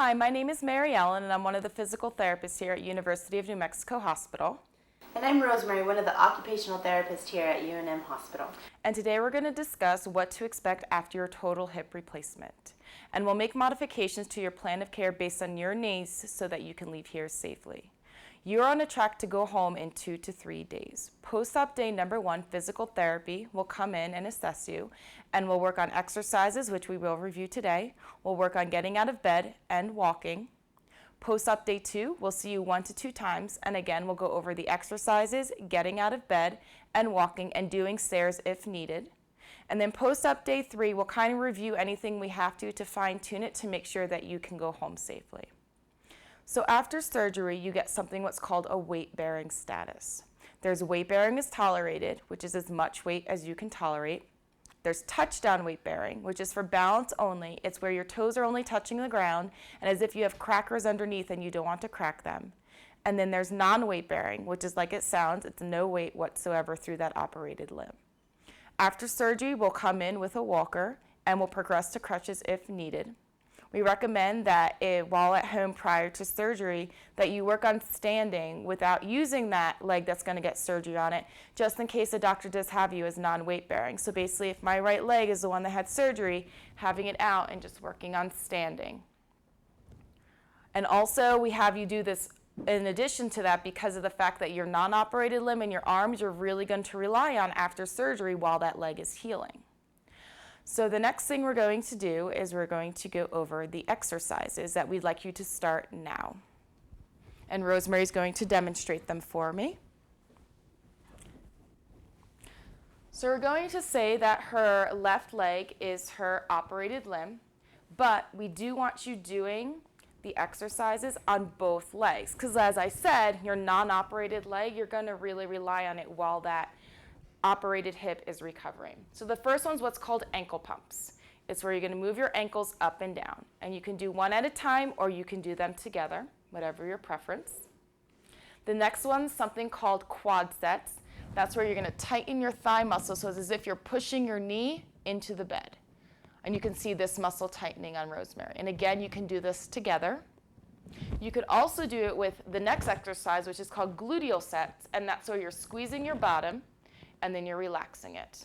Hi, my name is Mary Ellen, and I'm one of the physical therapists here at University of New Mexico Hospital. And I'm Rosemary, one of the occupational therapists here at UNM Hospital. And today we're going to discuss what to expect after your total hip replacement. And we'll make modifications to your plan of care based on your needs so that you can leave here safely. You're on a track to go home in 2 to 3 days. Post-op day number 1, physical therapy, will come in and assess you, and we'll work on exercises, which we will review today. We'll work on getting out of bed and walking. Post-op day 2, we'll see you 1 to 2 times, and again, we'll go over the exercises, getting out of bed and walking, and doing stairs if needed. And then post-op day 3, we'll kind of review anything we have to fine-tune it to make sure that you can go home safely. So after surgery, you get something what's called a weight-bearing status. There's weight-bearing is tolerated, which is as much weight as you can tolerate. There's touchdown weight-bearing, which is for balance only. It's where your toes are only touching the ground, and as if you have crackers underneath and you don't want to crack them. And then there's non-weight-bearing, which is like it sounds. It's no weight whatsoever through that operated limb. After surgery, we'll come in with a walker, and we'll progress to crutches if needed. We recommend that while at home prior to surgery that you work on standing without using that leg that's going to get surgery on it, just in case the doctor does have you as non-weight bearing. So basically, if my right leg is the one that had surgery, having it out and just working on standing. And also we have you do this in addition to that because of the fact that your non-operated limb and your arms you're really going to rely on after surgery while that leg is healing. So the next thing we're going to do is we're going to go over the exercises that we'd like you to start now. And Rosemary's going to demonstrate them for me. So we're going to say that her left leg is her operated limb, but we do want you doing the exercises on both legs. Because as I said, your non-operated leg, you're going to really rely on it while that operated hip is recovering. So the first one's what's called ankle pumps. It's where you're going to move your ankles up and down. And you can do one at a time or you can do them together, whatever your preference. The next one's something called quad sets. That's where you're going to tighten your thigh muscle so it's as if you're pushing your knee into the bed. And you can see this muscle tightening on Rosemary. And again, you can do this together. You could also do it with the next exercise, which is called gluteal sets, and that's where you're squeezing your bottom and then you're relaxing it.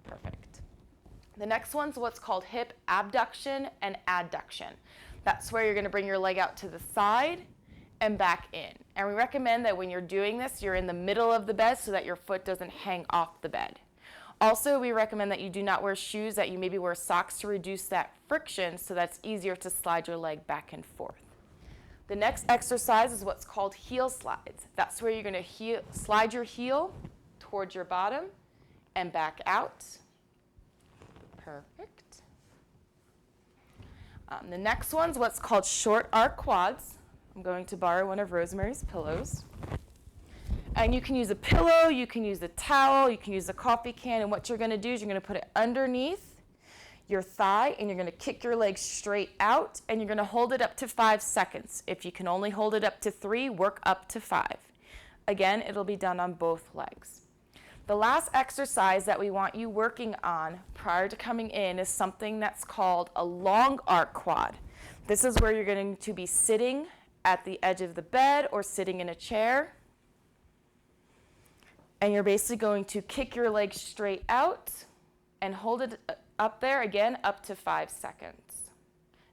Perfect. The next one's what's called hip abduction and adduction. That's where you're going to bring your leg out to the side and back in. And we recommend that when you're doing this, you're in the middle of the bed so that your foot doesn't hang off the bed. Also, we recommend that you do not wear shoes, that you maybe wear socks to reduce that friction so that's easier to slide your leg back and forth. The next exercise is what's called heel slides. That's where you're going to slide your heel towards your bottom and back out. Perfect. The next one's what's called short arc quads. I'm going to borrow one of Rosemary's pillows. And you can use a pillow, you can use a towel, you can use a coffee can, and what you're going to do is you're going to put it underneath your thigh and you're going to kick your leg straight out and you're going to hold it up to 5 seconds. If you can only hold it up to 3, work up to 5. Again, it'll be done on both legs. The last exercise that we want you working on prior to coming in is something that's called a long arc quad. This is where you're going to be sitting at the edge of the bed or sitting in a chair. And you're basically going to kick your leg straight out and hold it up there again up to 5 seconds.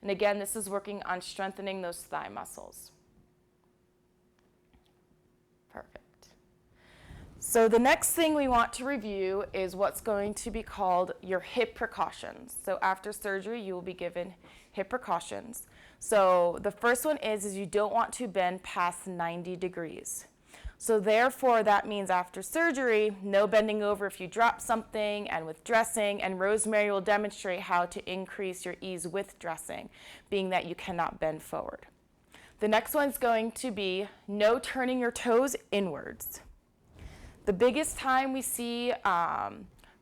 And again, this is working on strengthening those thigh muscles. Perfect. So the next thing we want to review is what's going to be called your hip precautions. So after surgery, you will be given hip precautions. So the first one is you don't want to bend past 90 degrees. So therefore, that means after surgery, no bending over if you drop something and with dressing, and Rosemary will demonstrate how to increase your ease with dressing, being that you cannot bend forward. The next one's going to be no turning your toes inwards. The biggest time we see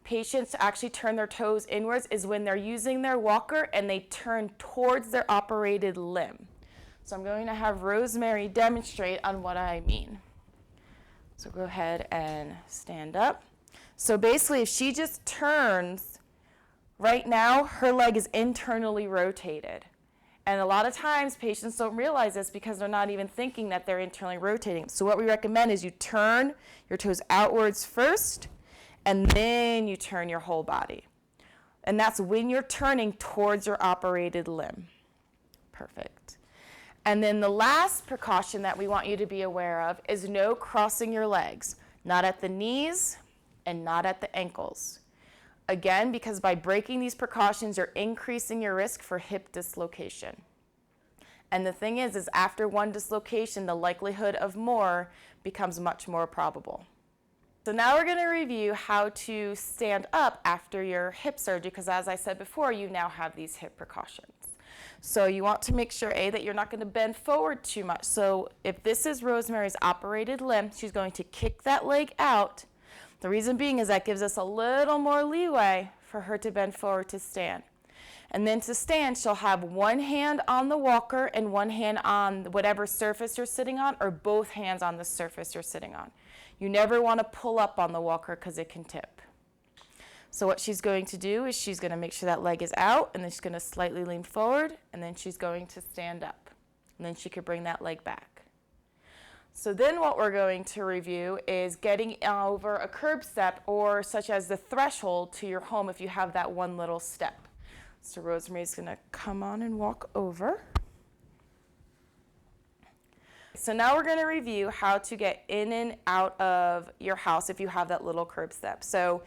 patients actually turn their toes inwards is when they're using their walker and they turn towards their operated limb. So I'm going to have Rosemary demonstrate on what I mean. So go ahead and stand up. So basically, if she just turns, right now, her leg is internally rotated. And a lot of times patients don't realize this because they're not even thinking that they're internally rotating. So what we recommend is you turn your toes outwards first, and then you turn your whole body. And that's when you're turning towards your operated limb. Perfect. And then the last precaution that we want you to be aware of is no crossing your legs, not at the knees and not at the ankles. Again, because by breaking these precautions, you're increasing your risk for hip dislocation. And the thing is after one dislocation, the likelihood of more becomes much more probable. So now we're going to review how to stand up after your hip surgery, because as I said before, you now have these hip precautions. So you want to make sure, A, that you're not going to bend forward too much. So if this is Rosemary's operated limb, she's going to kick that leg out. The reason being is that gives us a little more leeway for her to bend forward to stand. And then to stand, she'll have one hand on the walker and one hand on whatever surface you're sitting on, or both hands on the surface you're sitting on. You never want to pull up on the walker because it can tip. So what she's going to do is she's going to make sure that leg is out, and then she's going to slightly lean forward, and then she's going to stand up. And then she could bring that leg back. So then what we're going to review is getting over a curb step, or such as the threshold to your home if you have that one little step. So Rosemary's going to come on and walk over. So now we're going to review how to get in and out of your house if you have that little curb step. So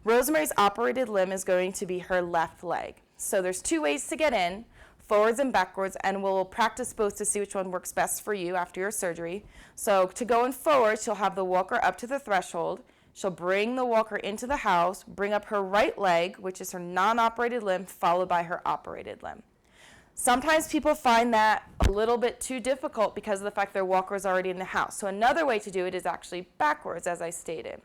Rosemary's operated limb is going to be her left leg. So there's two ways to get in, forwards and backwards, and we'll practice both to see which one works best for you after your surgery. So to go in forward, she'll have the walker up to the threshold. She'll bring the walker into the house, bring up her right leg, which is her non-operated limb, followed by her operated limb. Sometimes people find that a little bit too difficult because of the fact their walker is already in the house. So another way to do it is actually backwards, as I stated.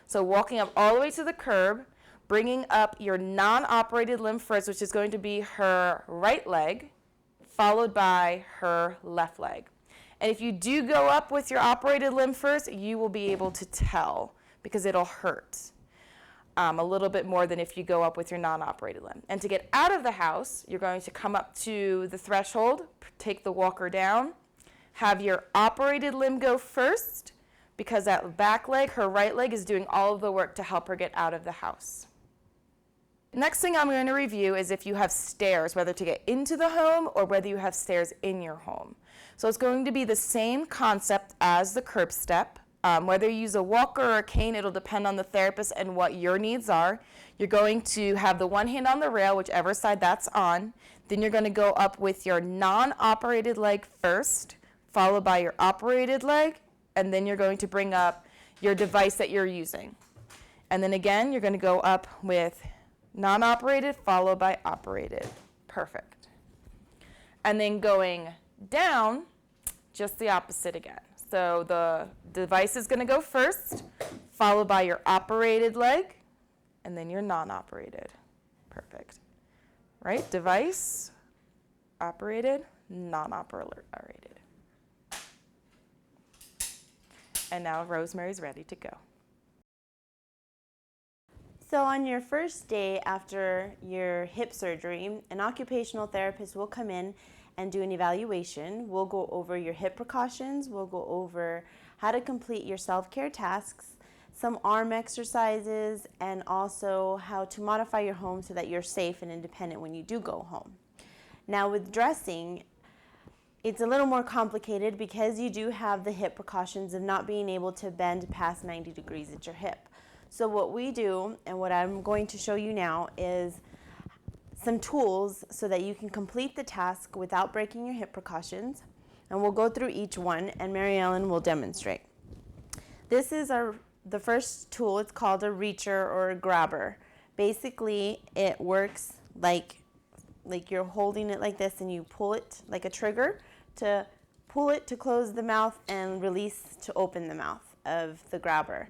So walking up all the way to the curb, bringing up your non-operated limb first, which is going to be her right leg, followed by her left leg. And if you do go up with your operated limb first, you will be able to tell because it'll hurt a little bit more than if you go up with your non-operated limb. And to get out of the house, you're going to come up to the threshold, take the walker down, have your operated limb go first, because that back leg, her right leg, is doing all of the work to help her get out of the house. Next thing I'm going to review is if you have stairs, whether to get into the home or whether you have stairs in your home. So it's going to be the same concept as the curb step. Whether you use a walker or a cane, it'll depend on the therapist and what your needs are. You're going to have the one hand on the rail, whichever side that's on. Then you're going to go up with your non-operated leg first, followed by your operated leg, and then you're going to bring up your device that you're using. And then again, you're going to go up with non-operated followed by operated. Perfect. And then going down, just the opposite again. So the device is going to go first, followed by your operated leg, and then your non-operated. Perfect. Right? Device, operated, non-operated. And now Rosemary's ready to go. So on your first day after your hip surgery, an occupational therapist will come in and do an evaluation. We'll go over your hip precautions. We'll go over how to complete your self-care tasks, some arm exercises, and also how to modify your home so that you're safe and independent when you do go home. Now with dressing, it's a little more complicated because you do have the hip precautions of not being able to bend past 90 degrees at your hip. So what we do, and what I'm going to show you now, is some tools so that you can complete the task without breaking your hip precautions. And we'll go through each one, and Mary Ellen will demonstrate. This is the first tool. It's called a reacher or a grabber. Basically, it works like you're holding it like this, and you pull it like a trigger to pull it to close the mouth and release to open the mouth of the grabber.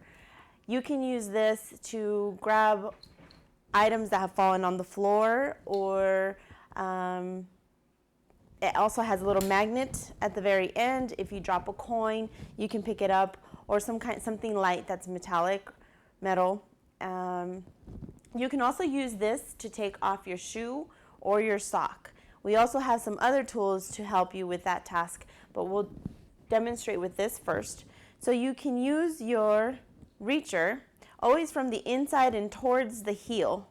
You can use this to grab items that have fallen on the floor, or it also has a little magnet at the very end. If you drop a coin, you can pick it up, or something light that's metallic, metal. You can also use this to take off your shoe or your sock. We also have some other tools to help you with that task, but we'll demonstrate with this first. So you can use your reacher always from the inside and towards the heel,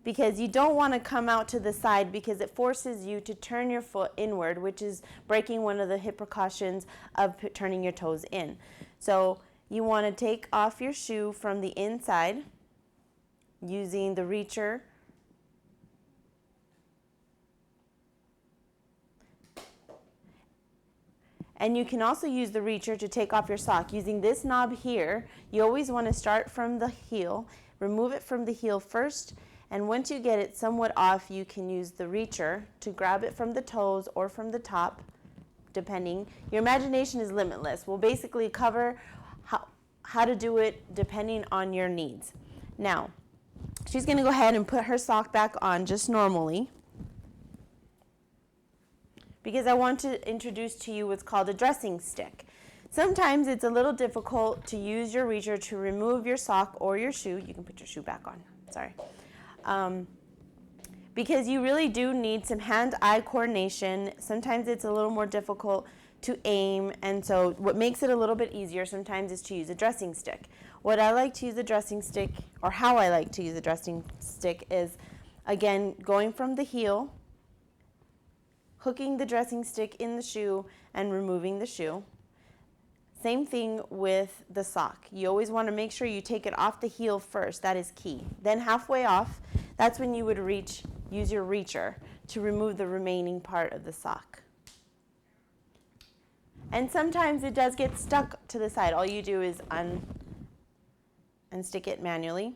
because you don't want to come out to the side because it forces you to turn your foot inward, which is breaking one of the hip precautions of turning your toes in. So you want to take off your shoe from the inside using the reacher. And you can also use the reacher to take off your sock. Using this knob here, you always want to start from the heel, remove it from the heel first, and once you get it somewhat off, you can use the reacher to grab it from the toes or from the top, depending. Your imagination is limitless. We'll basically cover how to do it depending on your needs. Now, she's going to go ahead and put her sock back on just normally, because I want to introduce to you what's called a dressing stick. Sometimes it's a little difficult to use your reacher to remove your sock or your shoe. You can put your shoe back on, sorry. Because you really do need some hand-eye coordination. Sometimes it's a little more difficult to aim, and so what makes it a little bit easier sometimes is to use a dressing stick. What I like to use a dressing stick, or how I like to use a dressing stick, is, again, going from the heel, hooking the dressing stick in the shoe and removing the shoe. Same thing with the sock. You always want to make sure you take it off the heel first. That is key. Then halfway off, that's when you would use your reacher to remove the remaining part of the sock. And sometimes it does get stuck to the side. All you do is unstick it manually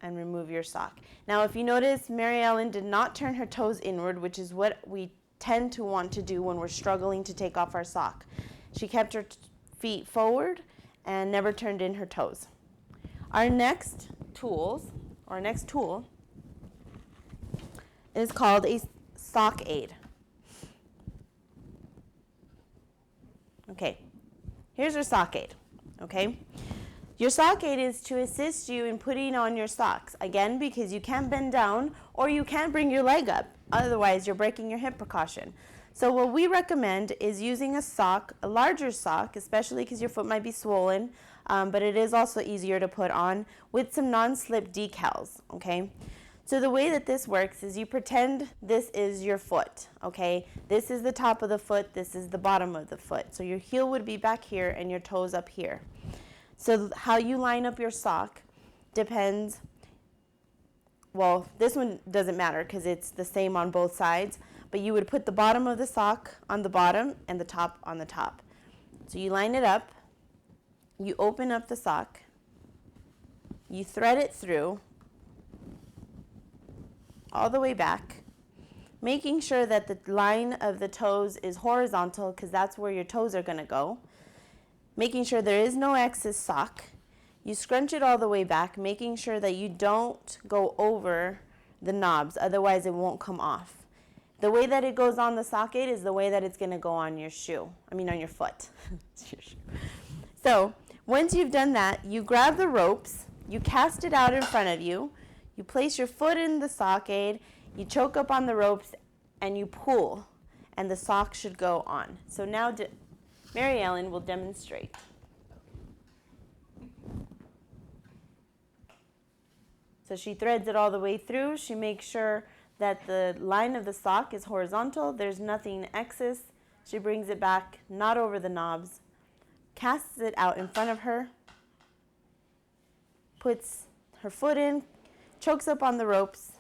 and remove your sock. Now, if you notice, Mary Ellen did not turn her toes inward, which is what we tend to want to do when we're struggling to take off our sock. She kept her feet forward and never turned in her toes. Our next tool is called a sock aid. Okay, here's your sock aid, okay? Your sock aid is to assist you in putting on your socks, again, because you can't bend down or you can't bring your leg up. Otherwise, you're breaking your hip precaution. So what we recommend is using a sock, a larger sock, especially because your foot might be swollen, but it is also easier to put on, with some non-slip decals, okay? So the way that this works is you pretend this is your foot, okay? This is the top of the foot, this is the bottom of the foot. So your heel would be back here and your toes up here. So how you line up your sock depends, well, this one doesn't matter because it's the same on both sides, but you would put the bottom of the sock on the bottom and the top on the top. So you line it up, you open up the sock, you thread it through all the way back, making sure that the line of the toes is horizontal because that's where your toes are going to go. Making sure there is no excess sock. You scrunch it all the way back, making sure that you don't go over the knobs, otherwise it won't come off. The way that it goes on the sock aid is the way that it's going to go on your shoe. On your foot. It's your shoe. So once you've done that, you grab the ropes, you cast it out in front of you, you place your foot in the sock aid, you choke up on the ropes, and you pull, and the sock should go on. So now Mary Ellen will demonstrate. So she threads it all the way through. She makes sure that the line of the sock is horizontal. There's nothing excess. She brings it back, not over the knobs, casts it out in front of her, puts her foot in, chokes up on the ropes,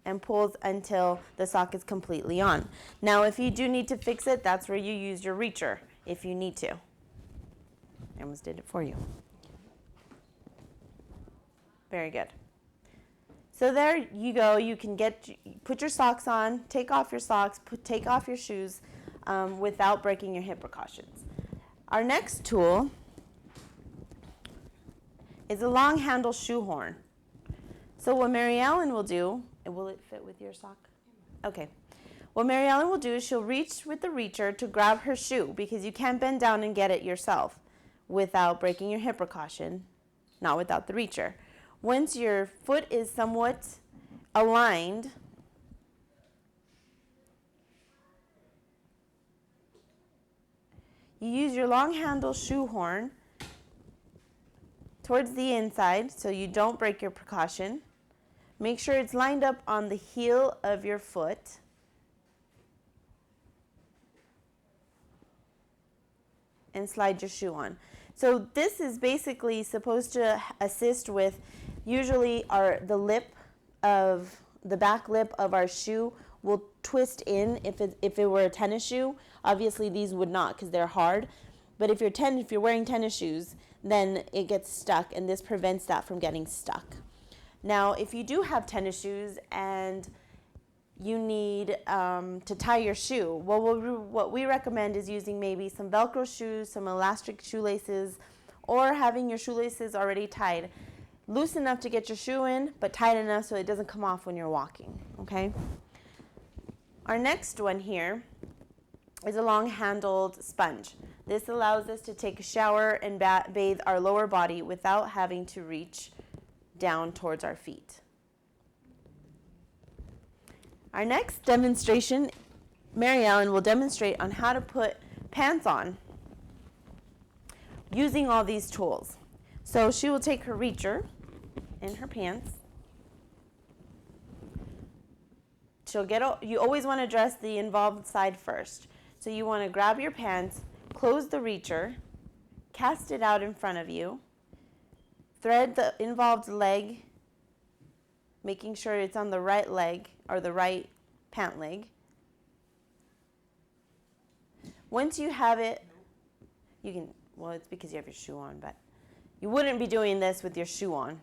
and pulls until the sock is completely on. Now, if you do need to fix it, that's where you use your reacher, if you need to. I almost did it for you. Very good. So there you go. You can put your socks on, take off your socks, take off your shoes without breaking your hip precautions. Our next tool is a long handle shoehorn. So what Mary Ellen will do, will it fit with your sock? Okay. What Mary Ellen will do is she'll reach with the reacher to grab her shoe, because you can't bend down and get it yourself without breaking your hip precaution, not without the reacher. Once your foot is somewhat aligned, You use your long handle shoe horn towards the inside so you don't break your precaution. Make sure it's lined up on the heel of your foot. And slide your shoe on. So this is basically supposed to assist with, usually the back lip of our shoe will twist in if it were a tennis shoe. Obviously these would not because they're hard. But if you're wearing tennis shoes, then it gets stuck, and this prevents that from getting stuck. Now, if you do have tennis shoes and you need to tie your shoe, well, what we recommend is using maybe some Velcro shoes, some elastic shoelaces, or having your shoelaces already tied. Loose enough to get your shoe in, but tight enough so it doesn't come off when you're walking, okay? Our next one here is a long-handled sponge. This allows us to take a shower and bathe our lower body without having to reach down towards our feet. Our next demonstration, Mary Ellen will demonstrate on how to put pants on using all these tools. So she will take her reacher in her pants. You always want to dress the involved side first. So you want to grab your pants, close the reacher, cast it out in front of you, thread the involved leg, making sure it's on the right leg or the right pant leg. Once you have it, it's because you have your shoe on, but you wouldn't be doing this with your shoe on.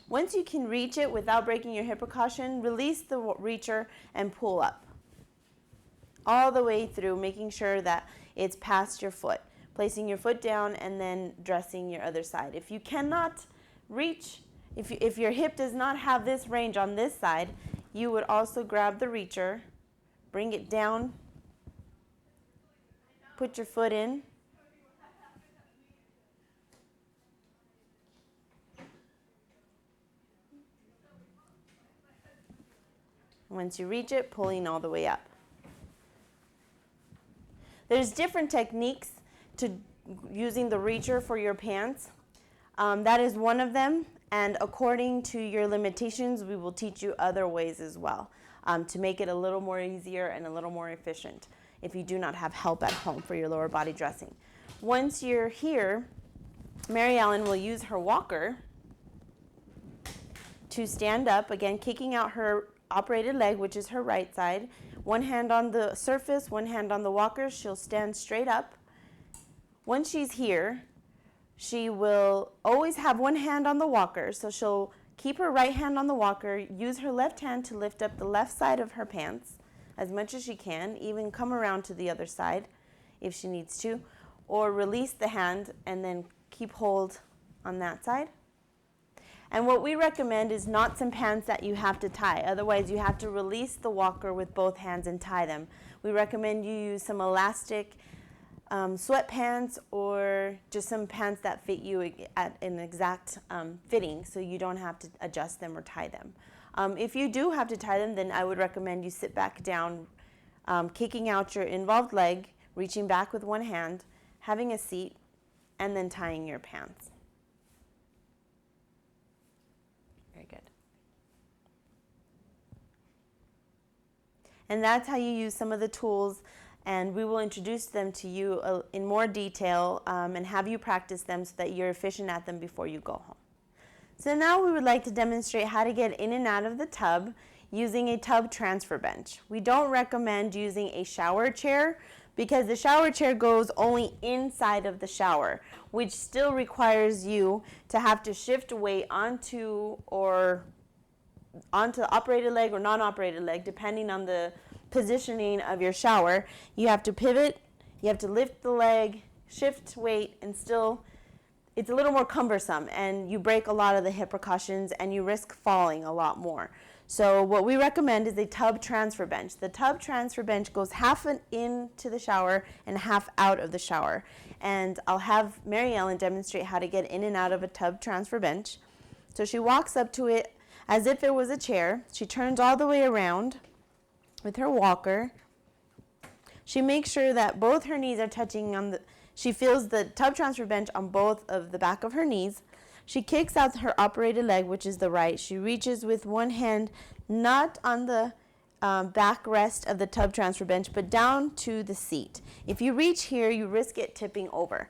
Once you can reach it without breaking your hip precaution, release the reacher and pull up all the way through, making sure that it's past your foot, placing your foot down and then dressing your other side. If you cannot reach, if your hip does not have this range on this side, you would also grab the reacher, bring it down, put your foot in, once you reach it, pulling all the way up. There's different techniques to using the reacher for your pants. That is one of them, and according to your limitations, we will teach you other ways as well to make it a little more easier and a little more efficient if you do not have help at home for your lower body dressing. Once you're here, Mary Ellen will use her walker to stand up, again kicking out her operated leg, which is her right side. One hand on the surface, one hand on the walker. She'll stand straight up. Once she's here, she will always have one hand on the walker, so she'll keep her right hand on the walker, use her left hand to lift up the left side of her pants as much as she can, even come around to the other side if she needs to, or release the hand and then keep hold on that side. And what we recommend is not some pants that you have to tie. Otherwise, you have to release the walker with both hands and tie them. We recommend you use some elastic sweatpants or just some pants that fit you at an exact fitting so you don't have to adjust them or tie them. If you do have to tie them, then I would recommend you sit back down, kicking out your involved leg, reaching back with one hand, having a seat, and then tying your pants. Very good. And that's how you use some of the tools, and we will introduce them to you in more detail and have you practice them so that you're efficient at them before you go home. So now we would like to demonstrate how to get in and out of the tub using a tub transfer bench. We don't recommend using a shower chair because the shower chair goes only inside of the shower, which still requires you to have to shift weight onto the operated leg or non-operated leg, depending on the positioning of your shower. You have to pivot, you have to lift the leg, shift weight, and still it's a little more cumbersome, and you break a lot of the hip precautions and you risk falling a lot more. So what we recommend is a tub transfer bench. The tub transfer bench goes half into the shower and half out of the shower. And I'll have Mary Ellen demonstrate how to get in and out of a tub transfer bench. So she walks up to it as if it was a chair. She turns all the way around with her walker, She makes sure that both her knees are touching on she feels the tub transfer bench on both of the back of her knees. She kicks out her operated leg, which is the right. She reaches with one hand, not on the backrest of the tub transfer bench, but down to the seat. If you reach here, you risk it tipping over.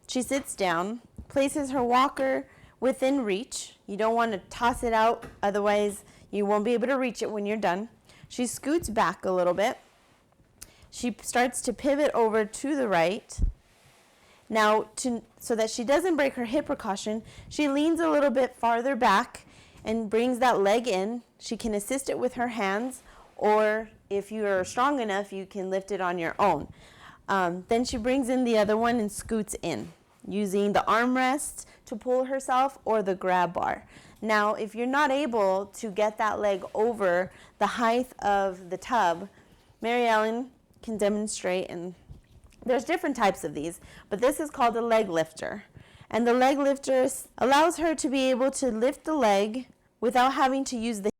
She sits down, places her walker within reach. You don't want to toss it out, otherwise you won't be able to reach it when you're done. She scoots back a little bit. She starts to pivot over to the right. Now, so that she doesn't break her hip precaution, she leans a little bit farther back and brings that leg in. She can assist it with her hands, or if you are strong enough, you can lift it on your own. Then she brings in the other one and scoots in, using the armrest to pull herself or the grab bar. Now, if you're not able to get that leg over the height of the tub, Mary Ellen can demonstrate, and there's different types of these, but this is called a leg lifter. And the leg lifter allows her to be able to lift the leg without having to use the